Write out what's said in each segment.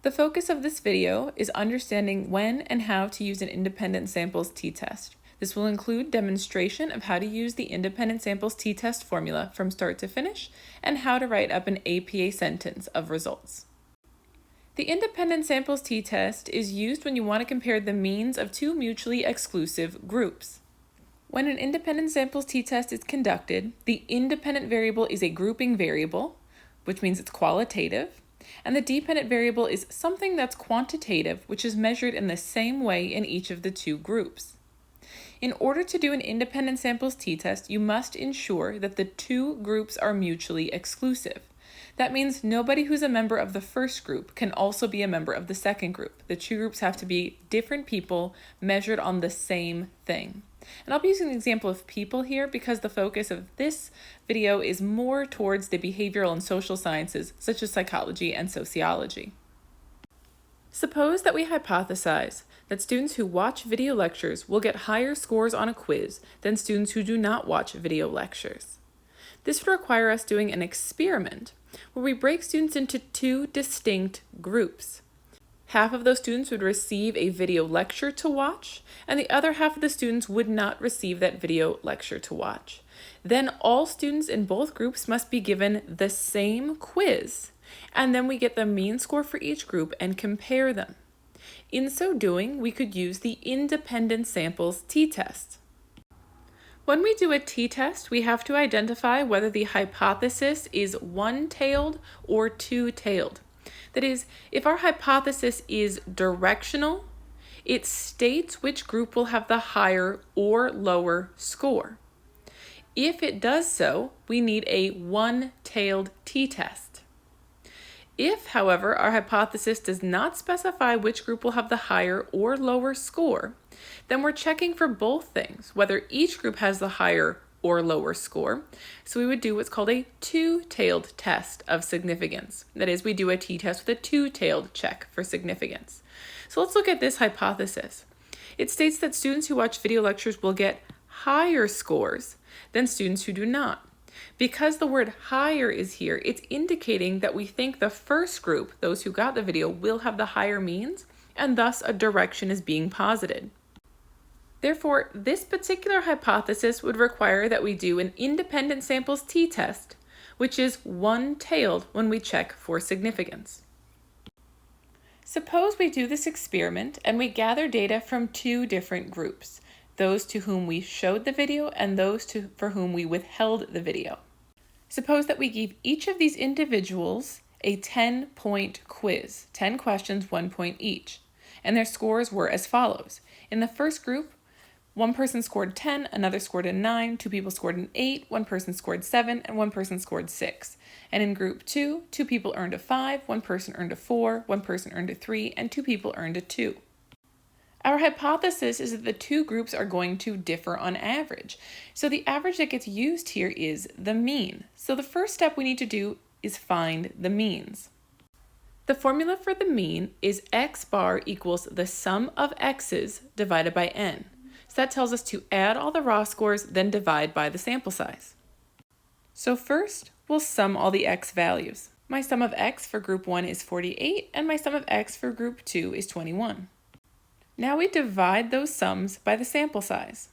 The focus of this video is understanding when and how to use an independent samples t-test. This will include demonstration of how to use the independent samples t-test formula from start to finish and how to write up an APA sentence of results. The independent samples t-test is used when you want to compare the means of two mutually exclusive groups. When an independent samples t-test is conducted, the independent variable is a grouping variable, which means it's qualitative, and the dependent variable is something that's quantitative, which is measured in the same way in each of the two groups. In order to do an independent samples t-test, you must ensure that the two groups are mutually exclusive. That means nobody who's a member of the first group can also be a member of the second group. The two groups have to be different people measured on the same thing. And I'll be using an example of people here because the focus of this video is more towards the behavioral and social sciences, such as psychology and sociology. Suppose that we hypothesize that students who watch video lectures will get higher scores on a quiz than students who do not watch video lectures. This would require us doing an experiment where we break students into two distinct groups. Half of those students would receive a video lecture to watch, and the other half of the students would not receive that video lecture to watch. Then all students in both groups must be given the same quiz, and then we get the mean score for each group and compare them. In so doing, we could use the independent samples t-test. When we do a t-test, we have to identify whether the hypothesis is one-tailed or two-tailed. That is, if our hypothesis is directional, it states which group will have the higher or lower score. If it does so, we need a one-tailed t-test. If, however, our hypothesis does not specify which group will have the higher or lower score, then we're checking for both things, whether each group has the higher or lower score. So we would do what's called a two-tailed test of significance. That is, we do a t-test with a two-tailed check for significance. So let's look at this hypothesis. It states that students who watch video lectures will get higher scores than students who do not. Because the word higher is here, it's indicating that we think the first group, those who got the video, will have the higher means, and thus a direction is being posited. Therefore, this particular hypothesis would require that we do an independent samples t-test, which is one-tailed when we check for significance. Suppose we do this experiment and we gather data from two different groups, those to whom we showed the video and those for whom we withheld the video. Suppose that we give each of these individuals a 10-point quiz, 10 questions, 1 point each, and their scores were as follows. In the first group, one person scored 10, another scored a 9, two people scored an 8, one person scored 7, and one person scored 6. And in group 2, two people earned a 5, one person earned a 4, one person earned a 3, and two people earned a 2. Our hypothesis is that the two groups are going to differ on average. So the average that gets used here is the mean. So the first step we need to do is find the means. The formula for the mean is x bar equals the sum of x's divided by n. So that tells us to add all the raw scores, then divide by the sample size. So first, we'll sum all the x values. My sum of x for group 1 is 48, and my sum of x for group 2 is 21. Now we divide those sums by the sample size.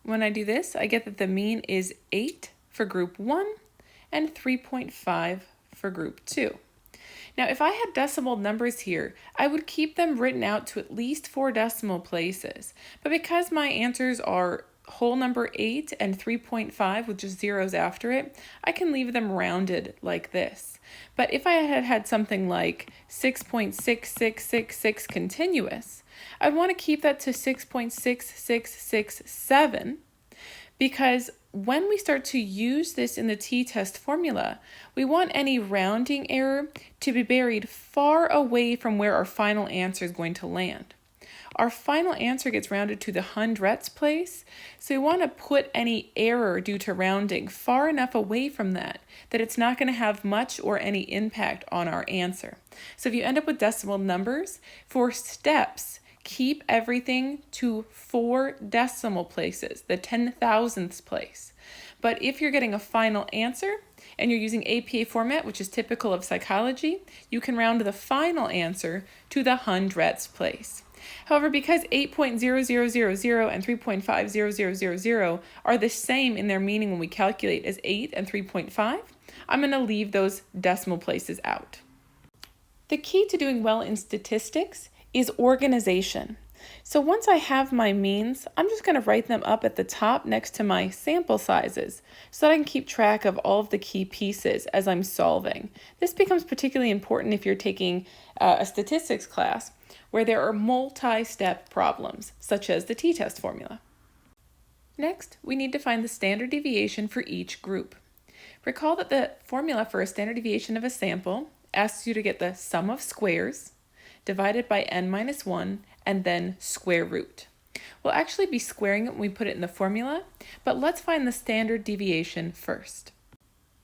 When I do this, I get that the mean is 8 for group 1 and 3.5 for group 2. Now, if I had decimal numbers here, I would keep them written out to at least 4 decimal places. But because my answers are whole number 8 and 3.5 with just zeros after it, I can leave them rounded like this. But if I had had something like 6.6666 continuous, I'd want to keep that to 6.6667 because when we start to use this in the t-test formula, we want any rounding error to be buried far away from where our final answer is going to land. Our final answer gets rounded to the hundredths place, so we want to put any error due to rounding far enough away from that it's not going to have much or any impact on our answer. So if you end up with decimal numbers, for steps, keep everything to 4 decimal places, the 10,000ths place. But if you're getting a final answer and you're using APA format, which is typical of psychology, you can round the final answer to the hundredths place. However, because 8.0000 and 3.50000 are the same in their meaning when we calculate as 8 and 3.5, I'm going to leave those decimal places out. The key to doing well in statistics is organization. So once I have my means, I'm just going to write them up at the top next to my sample sizes so that I can keep track of all of the key pieces as I'm solving. This becomes particularly important if you're taking a statistics class where there are multi-step problems, such as the t-test formula. Next, we need to find the standard deviation for each group. Recall that the formula for a standard deviation of a sample asks you to get the sum of squares divided by n-1 and then square root. We'll actually be squaring it when we put it in the formula, but let's find the standard deviation first.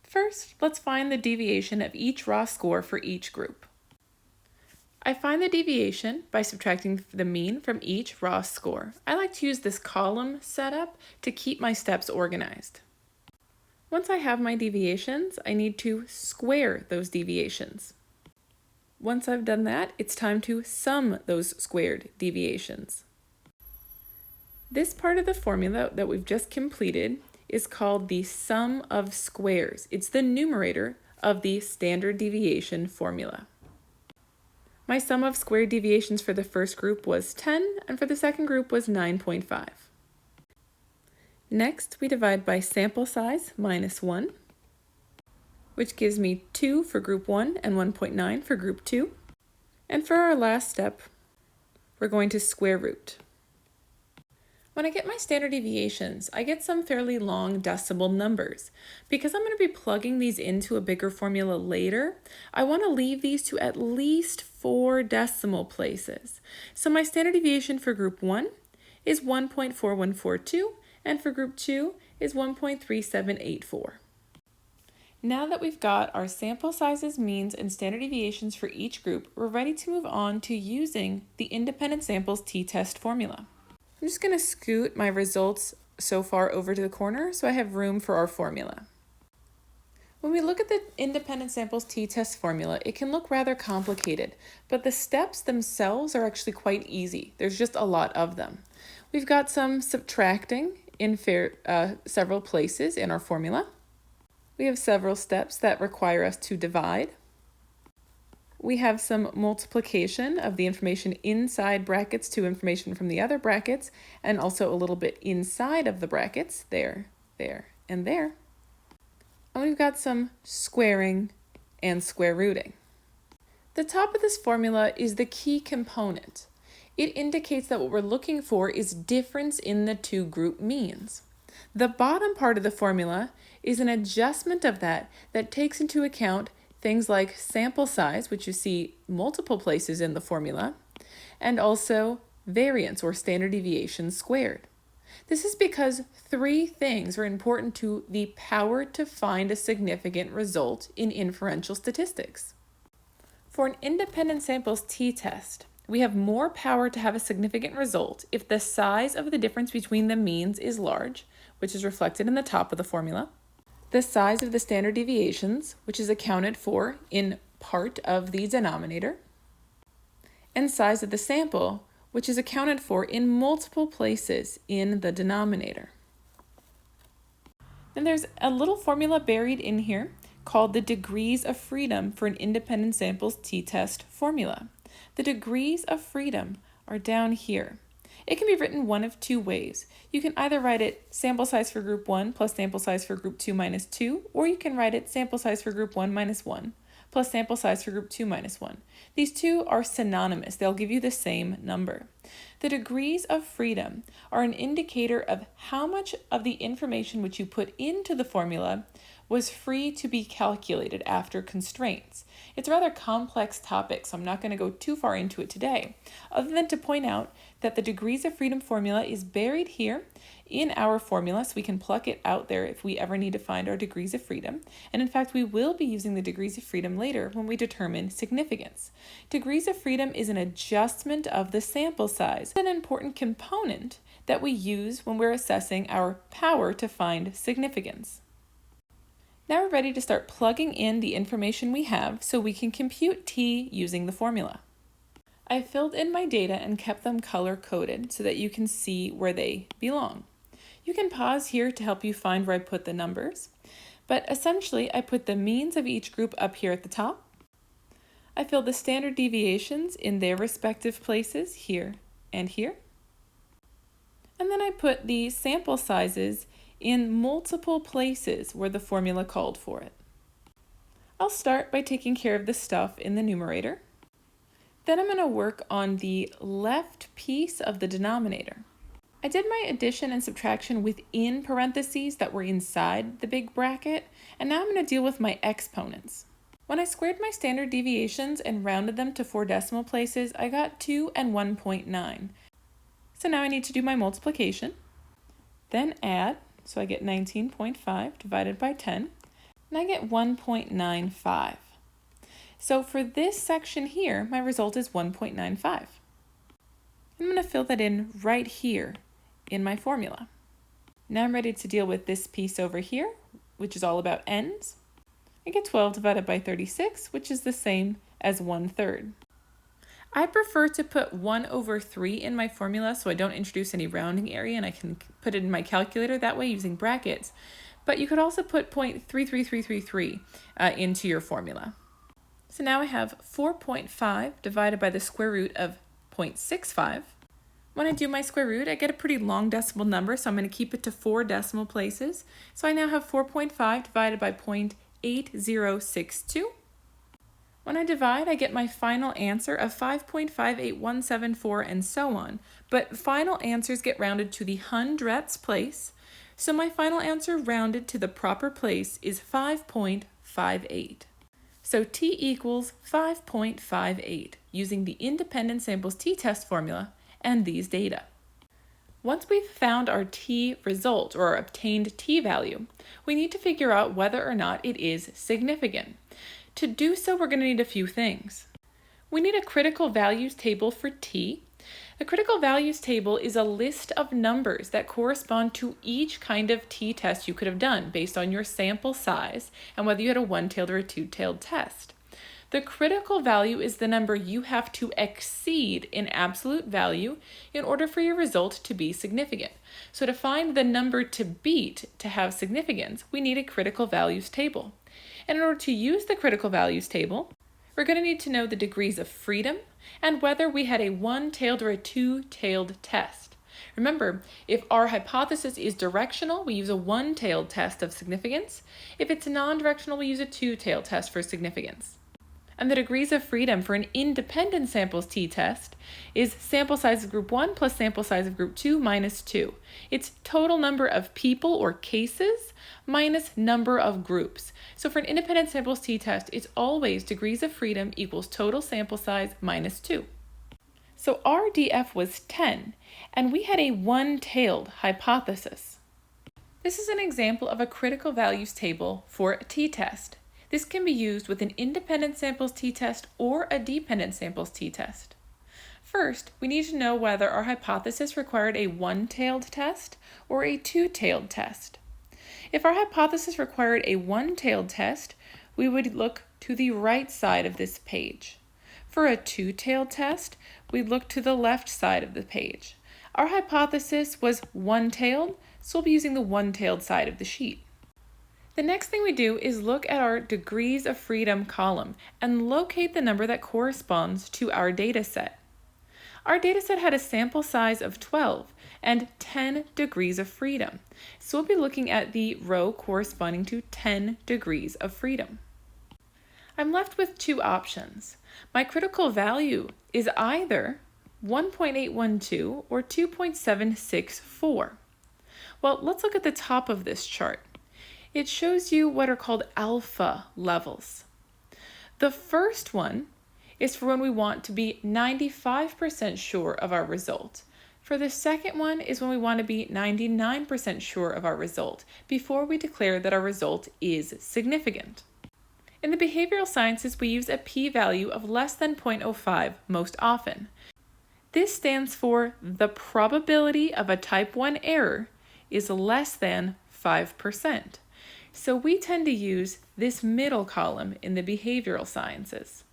First, let's find the deviation of each raw score for each group. I find the deviation by subtracting the mean from each raw score. I like to use this column setup to keep my steps organized. Once I have my deviations, I need to square those deviations. Once I've done that, it's time to sum those squared deviations. This part of the formula that we've just completed is called the sum of squares. It's the numerator of the standard deviation formula. My sum of squared deviations for the first group was 10, and for the second group was 9.5. Next, we divide by sample size minus 1, which gives me 2 for group 1 and 1.9 for group 2. And for our last step, we're going to square root. When I get my standard deviations, I get some fairly long decimal numbers. Because I'm going to be plugging these into a bigger formula later, I want to leave these to at least 4 decimal places. So my standard deviation for group 1 is 1.4142, and for group 2 is 1.3784. Now that we've got our sample sizes, means, and standard deviations for each group, we're ready to move on to using the independent samples t-test formula. I'm just going to scoot my results so far over to the corner so I have room for our formula. When we look at the independent samples t-test formula, it can look rather complicated, but the steps themselves are actually quite easy. There's just a lot of them. We've got some subtracting in several places in our formula. We have several steps that require us to divide. We have some multiplication of the information inside brackets to information from the other brackets, and also a little bit inside of the brackets, there, and there. And we've got some squaring and square rooting. The top of this formula is the key component. It indicates that what we're looking for is difference in the two group means. The bottom part of the formula is an adjustment of that takes into account things like sample size, which you see multiple places in the formula, and also variance or standard deviation squared. This is because 3 things are important to the power to find a significant result in inferential statistics. For an independent samples t-test, we have more power to have a significant result if the size of the difference between the means is large, which is reflected in the top of the formula, the size of the standard deviations, which is accounted for in part of the denominator, and size of the sample, which is accounted for in multiple places in the denominator. And there's a little formula buried in here called the degrees of freedom for an independent samples t-test formula. The degrees of freedom are down here. It can be written one of 2 ways. You can either write it sample size for group 1 plus sample size for group 2 minus 2, or you can write it sample size for group 1 minus 1 plus sample size for group 2 minus 1. These two are synonymous. They'll give you the same number. The degrees of freedom are an indicator of how much of the information which you put into the formula was free to be calculated after constraints. It's a rather complex topic, so I'm not going to go too far into it today, other than to point out that the degrees of freedom formula is buried here in our formula, so we can pluck it out there if we ever need to find our degrees of freedom. And in fact, we will be using the degrees of freedom later when we determine significance. Degrees of freedom is an adjustment of the sample size, an important component that we use when we're assessing our power to find significance. Now we're ready to start plugging in the information we have so we can compute t using the formula. I filled in my data and kept them color-coded so that you can see where they belong. You can pause here to help you find where I put the numbers, but essentially I put the means of each group up here at the top. I filled the standard deviations in their respective places here and here. And then I put the sample sizes in multiple places where the formula called for it. I'll start by taking care of the stuff in the numerator. Then I'm going to work on the left piece of the denominator. I did my addition and subtraction within parentheses that were inside the big bracket, and now I'm going to deal with my exponents. When I squared my standard deviations and rounded them to 4 decimal places, I got 2 and 1.9. So now I need to do my multiplication, then add, so I get 19.5 divided by 10, and I get 1.95. So for this section here, my result is 1.95. I'm going to fill that in right here in my formula. Now I'm ready to deal with this piece over here, which is all about ends. I get 12 divided by 36, which is the same as 1/3. I prefer to put 1/3 in my formula so I don't introduce any rounding area and I can put it in my calculator that way using brackets. But you could also put 0.33333 into your formula. So now I have 4.5 divided by the square root of 0.65. When I do my square root, I get a pretty long decimal number, so I'm going to keep it to 4 decimal places. So I now have 4.5 divided by 0.8062. When I divide, I get my final answer of 5.58174 and so on, but final answers get rounded to the hundredths place, so my final answer rounded to the proper place is 5.58. So t equals 5.58 using the independent samples t-test formula and these data. Once we've found our t result or our obtained t value, we need to figure out whether or not it is significant. To do so, we're going to need a few things. We need a critical values table for t. The critical values table is a list of numbers that correspond to each kind of t-test you could have done based on your sample size and whether you had a one-tailed or a two-tailed test. The critical value is the number you have to exceed in absolute value in order for your result to be significant. So to find the number to beat to have significance, we need a critical values table. And in order to use the critical values table, we're going to need to know the degrees of freedom and whether we had a one-tailed or a two-tailed test. Remember, if our hypothesis is directional, we use a one-tailed test of significance. If it's non-directional, we use a two-tailed test for significance. And the degrees of freedom for an independent samples t-test is sample size of group 1 plus sample size of group 2 minus 2. It's total number of people or cases minus number of groups. So for an independent samples t-test, it's always degrees of freedom equals total sample size minus 2. So our DF was 10, and we had a one-tailed hypothesis. This is an example of a critical values table for a t-test. This can be used with an independent samples t-test or a dependent samples t-test. First, we need to know whether our hypothesis required a one-tailed test or a two-tailed test. If our hypothesis required a one-tailed test, we would look to the right side of this page. For a two-tailed test, we'd look to the left side of the page. Our hypothesis was one-tailed, so we'll be using the one-tailed side of the sheet. The next thing we do is look at our degrees of freedom column and locate the number that corresponds to our data set. Our data set had a sample size of 12 and 10 degrees of freedom. So we'll be looking at the row corresponding to 10 degrees of freedom. I'm left with two options. My critical value is either 1.812 or 2.764. Well, let's look at the top of this chart. It shows you what are called alpha levels. The first one is for when we want to be 95% sure of our result. For the second one is when we want to be 99% sure of our result before we declare that our result is significant. In the behavioral sciences, we use a p-value of less than 0.05 most often. This stands for the probability of a type 1 error is less than 5%. So we tend to use this middle column in the behavioral sciences.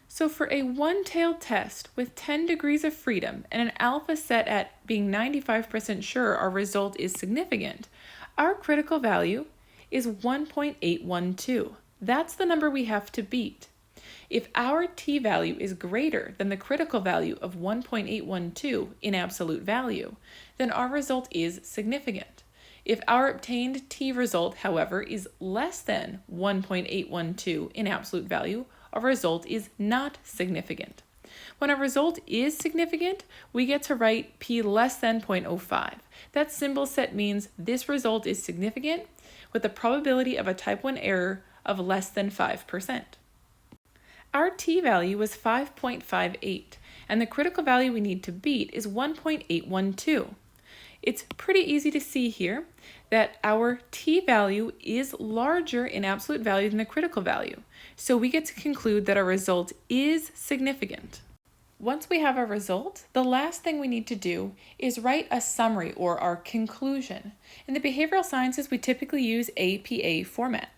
So for a one-tailed test with 10 degrees of freedom and an alpha set at being 95% sure our result is significant, our critical value is 1.812. That's the number we have to beat. If our t-value is greater than the critical value of 1.812 in absolute value, then our result is significant. If our obtained t result, however, is less than 1.812 in absolute value, our result is not significant. When a result is significant, we get to write p less than 0.05. That symbol set means this result is significant with a probability of a type 1 error of less than 5%. Our t-value was 5.58, and the critical value we need to beat is 1.812. It's pretty easy to see here that our t-value is larger in absolute value than the critical value, so we get to conclude that our result is significant. Once we have our result, the last thing we need to do is write a summary or our conclusion. In the behavioral sciences, we typically use APA format.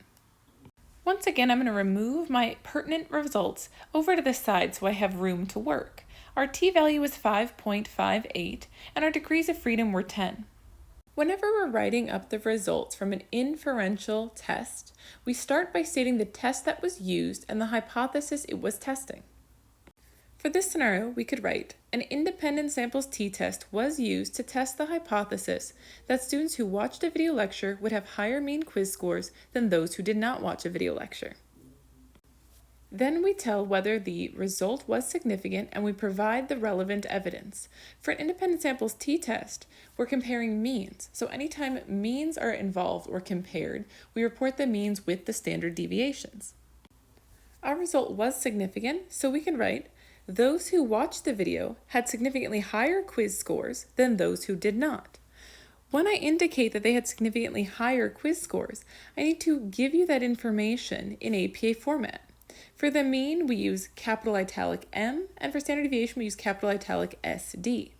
Once again, I'm going to remove my pertinent results over to the side so I have room to work. Our t-value was 5.58 and our degrees of freedom were 10. Whenever we're writing up the results from an inferential test, we start by stating the test that was used and the hypothesis it was testing. For this scenario, we could write, an independent samples t-test was used to test the hypothesis that students who watched a video lecture would have higher mean quiz scores than those who did not watch a video lecture. Then we tell whether the result was significant and we provide the relevant evidence. For an independent samples t-test, we're comparing means. So anytime means are involved or compared, we report the means with the standard deviations. Our result was significant, so we can write, those who watched the video had significantly higher quiz scores than those who did not. When I indicate that they had significantly higher quiz scores, I need to give you that information in APA format. For the mean, we use capital italic M, and for standard deviation, we use capital italic SD.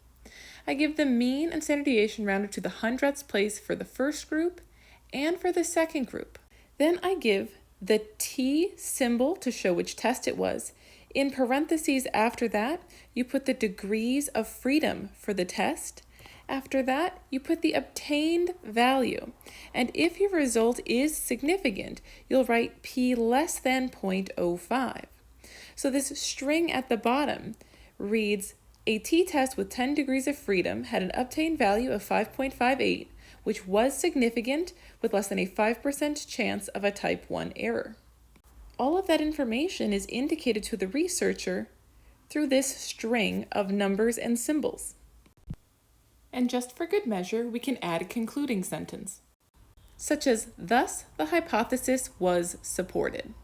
I give the mean and standard deviation rounded to the hundredths place for the first group and for the second group. Then I give the T symbol to show which test it was. In parentheses after that, you put the degrees of freedom for the test. After that, you put the obtained value. And if your result is significant, you'll write p less than 0.05. So this string at the bottom reads, a t-test with 10 degrees of freedom had an obtained value of 5.58, which was significant with less than a 5% chance of a type 1 error. All of that information is indicated to the researcher through this string of numbers and symbols. And just for good measure, we can add a concluding sentence, such as, thus the hypothesis was supported.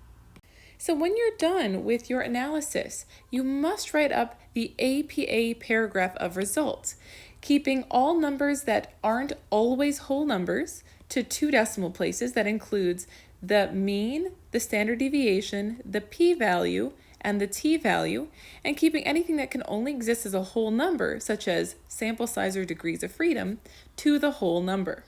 So when you're done with your analysis, you must write up the APA paragraph of results, keeping all numbers that aren't always whole numbers to 2 decimal places. That includes the mean, the standard deviation, the p-value, and the t-value, and keeping anything that can only exist as a whole number, such as sample size or degrees of freedom, to the whole number.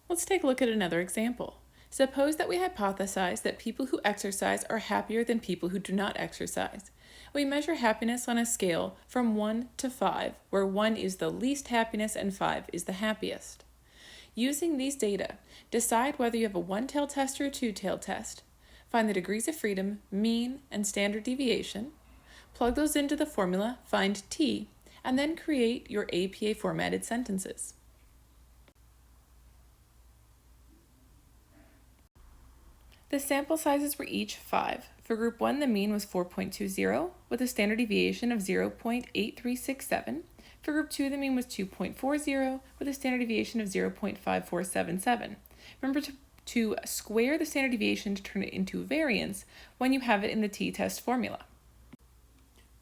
Let's take a look at another example. Suppose that we hypothesize that people who exercise are happier than people who do not exercise. We measure happiness on a scale from 1 to 5, where 1 is the least happiness and 5 is the happiest. Using these data, decide whether you have a one-tailed test or a two-tailed test. Find the degrees of freedom, mean, and standard deviation. Plug those into the formula, find t, and then create your APA formatted sentences. The sample sizes were each 5. For group 1, the mean was 4.20 with a standard deviation of 0.8367. For group 2, the mean was 2.40 with a standard deviation of 0.5477. Remember to square the standard deviation to turn it into variance when you have it in the t-test formula.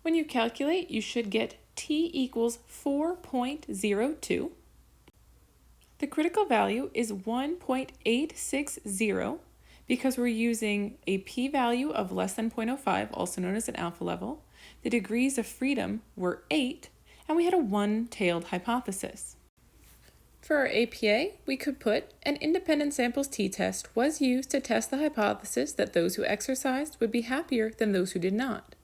When you calculate, you should get t equals 4.02. The critical value is 1.860 because we're using a p-value of less than 0.05, also known as an alpha level. The degrees of freedom were 8, and we had a one-tailed hypothesis. For our APA, we could put an independent samples t-test was used to test the hypothesis that those who exercised would be happier than those who did not.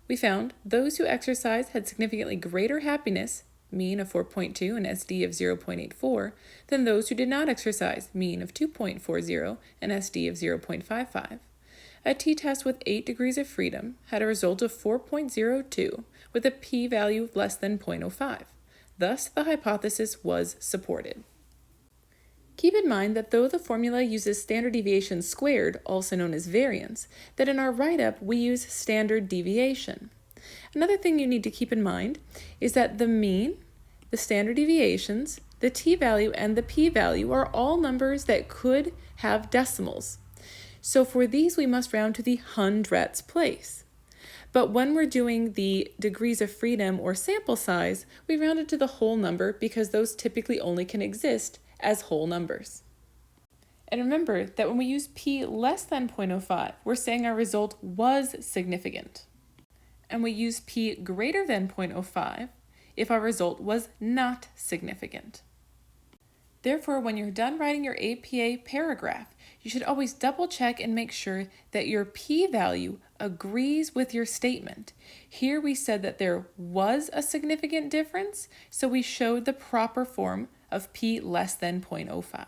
We found those who exercised had significantly greater happiness, mean of 4.2 and SD of 0.84, than those who did not exercise, mean of 2.40 and SD of 0.55. A t-test with 8 degrees of freedom had a result of 4.02 with a p-value less than 0.05. Thus, the hypothesis was supported. Keep in mind that though the formula uses standard deviation squared, also known as variance, that in our write-up we use standard deviation. Another thing you need to keep in mind is that the mean, the standard deviations, the t-value, and the p-value are all numbers that could have decimals. So for these we must round to the hundredths place. But when we're doing the degrees of freedom or sample size, we round it to the whole number because those typically only can exist as whole numbers. And remember that when we use p less than 0.05, we're saying our result was significant. And we use p greater than 0.05 if our result was not significant. Therefore, when you're done writing your APA paragraph, you should always double check and make sure that your p-value agrees with your statement. Here we said that there was a significant difference, so we showed the proper form of p less than 0.05.